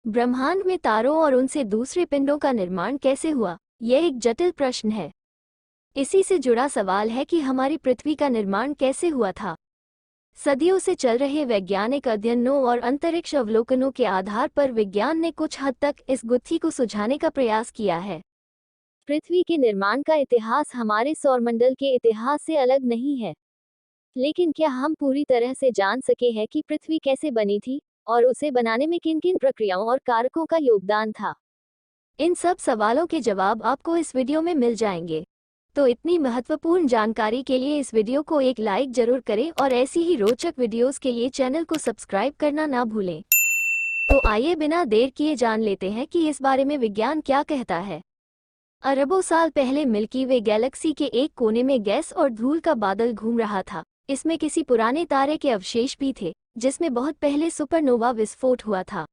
ब्रह्मांड में तारों और उनसे दूसरे पिंडों का निर्माण कैसे हुआ, यह एक जटिल प्रश्न है। इसी से जुड़ा सवाल है कि हमारी पृथ्वी का निर्माण कैसे हुआ था। सदियों से चल रहे वैज्ञानिक अध्ययनों और अंतरिक्ष अवलोकनों के आधार पर विज्ञान ने कुछ हद तक इस गुत्थी को सुलझाने का प्रयास किया है। पृथ्वी के निर्माण का इतिहास हमारे सौरमंडल के इतिहास से अलग नहीं है, लेकिन क्या हम पूरी तरह से जान सके हैं कि पृथ्वी कैसे बनी थी और उसे बनाने में किन किन प्रक्रियाओं और कारकों का योगदान था? इन सब सवालों के जवाब आपको इस वीडियो में मिल जाएंगे। तो इतनी महत्वपूर्ण जानकारी के लिए इस वीडियो को एक लाइक जरूर करें और ऐसी ही रोचक वीडियोस के लिए चैनल को सब्सक्राइब करना ना भूलें। तो आइए बिना देर किए जान लेते हैं कि इस बारे में विज्ञान क्या कहता है। अरबों साल पहले मिल्की वे गैलेक्सी के एक कोने में गैस और धूल का बादल घूम रहा था। इसमें किसी पुराने तारे के अवशेष भी थे, जिसमें बहुत पहले सुपरनोवा विस्फोट हुआ था।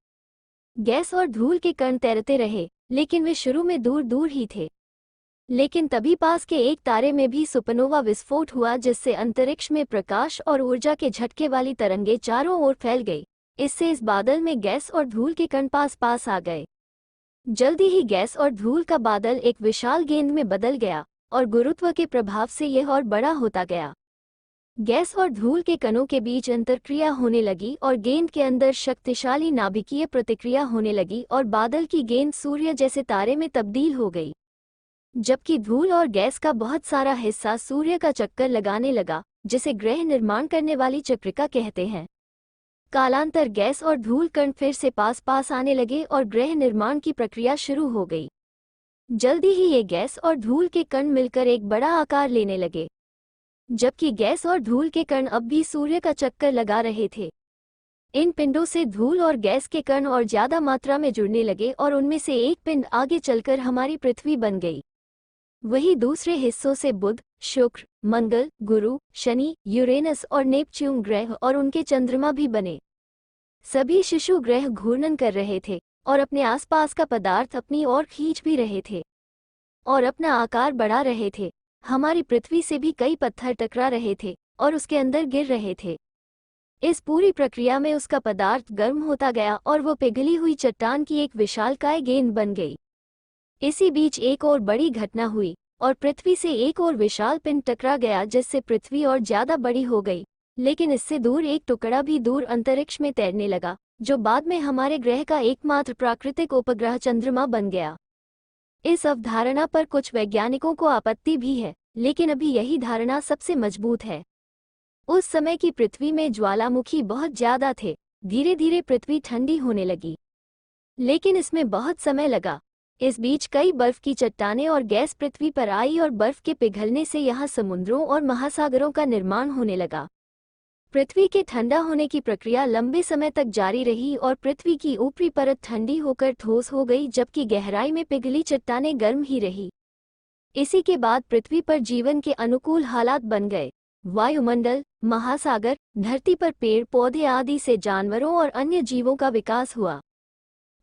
गैस और धूल के कण तैरते रहे, लेकिन वे शुरू में दूर दूर ही थे। लेकिन तभी पास के एक तारे में भी सुपरनोवा विस्फोट हुआ, जिससे अंतरिक्ष में प्रकाश और ऊर्जा के झटके वाली तरंगें चारों ओर फैल गई। इससे इस बादल में गैस और धूल के कण पास पास आ गए। जल्दी ही गैस और धूल का बादल एक विशाल गेंद में बदल गया और गुरुत्व के प्रभाव से यह और बड़ा होता गया। गैस और धूल के कणों के बीच अंतरक्रिया होने लगी और गेंद के अंदर शक्तिशाली नाभिकीय प्रतिक्रिया होने लगी और बादल की गेंद सूर्य जैसे तारे में तब्दील हो गई। जबकि धूल और गैस का बहुत सारा हिस्सा सूर्य का चक्कर लगाने लगा, जिसे ग्रह निर्माण करने वाली चक्रिका कहते हैं। कालांतर गैस और धूल कण फिर से पास पास आने लगे और ग्रह निर्माण की प्रक्रिया शुरू हो गई। जल्दी ही ये गैस और धूल के कण मिलकर एक बड़ा आकार लेने लगे। जबकि गैस और धूल के कण अब भी सूर्य का चक्कर लगा रहे थे। इन पिंडों से धूल और गैस के कण और ज्यादा मात्रा में जुड़ने लगे और उनमें से एक पिंड आगे चलकर हमारी पृथ्वी बन गई। वहीं दूसरे हिस्सों से बुध, शुक्र, मंगल, गुरु, शनि, यूरेनस और नेपच्यून ग्रह और उनके चंद्रमा भी बने। सभी शिशु ग्रह घूर्णन कर रहे थे और अपने आसपास का पदार्थ अपनी ओर खींच भी रहे थे और अपना आकार बढ़ा रहे थे। हमारी पृथ्वी से भी कई पत्थर टकरा रहे थे और उसके अंदर गिर रहे थे। इस पूरी प्रक्रिया में उसका पदार्थ गर्म होता गया और वो पिघली हुई चट्टान की एक विशालकाय गेंद बन गई। इसी बीच एक और बड़ी घटना हुई और पृथ्वी से एक और विशाल पिंड टकरा गया, जिससे पृथ्वी और ज्यादा बड़ी हो गई। लेकिन इससे दूर एक टुकड़ा भी दूर अंतरिक्ष में तैरने लगा, जो बाद में हमारे ग्रह का एकमात्र प्राकृतिक उपग्रह चंद्रमा बन गया। इस अवधारणा पर कुछ वैज्ञानिकों को आपत्ति भी है, लेकिन अभी यही धारणा सबसे मजबूत है। उस समय की पृथ्वी में ज्वालामुखी बहुत ज्यादा थे। धीरे धीरे पृथ्वी ठंडी होने लगी, लेकिन इसमें बहुत समय लगा। इस बीच कई बर्फ की चट्टानें और गैस पृथ्वी पर आई और बर्फ के पिघलने से यहाँ समुद्रों और महासागरों का निर्माण होने लगा। पृथ्वी के ठंडा होने की प्रक्रिया लंबे समय तक जारी रही और पृथ्वी की ऊपरी परत ठंडी होकर ठोस हो गई, जबकि गहराई में पिघली चट्टानें गर्म ही रही। इसी के बाद पृथ्वी पर जीवन के अनुकूल हालात बन गए। वायुमंडल, महासागर, धरती पर पेड़ पौधे आदि से जानवरों और अन्य जीवों का विकास हुआ।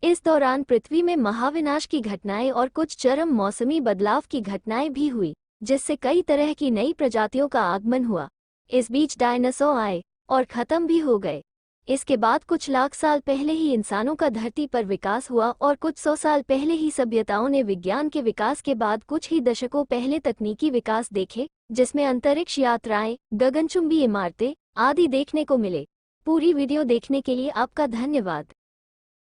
इस दौरान पृथ्वी में महाविनाश की घटनाएं और कुछ चरम मौसमी बदलाव की घटनाएं भी हुई, जिससे कई तरह की नई प्रजातियों का आगमन हुआ। इस बीच डायनासोर आए और खत्म भी हो गए। इसके बाद कुछ लाख साल पहले ही इंसानों का धरती पर विकास हुआ और कुछ 100 साल पहले ही सभ्यताओं ने विज्ञान के विकास के बाद कुछ ही दशकों पहले तकनीकी विकास देखे, जिसमें अंतरिक्ष यात्राएं, गगनचुंबी इमारतें आदि देखने को मिले। पूरी वीडियो देखने के लिए आपका धन्यवाद।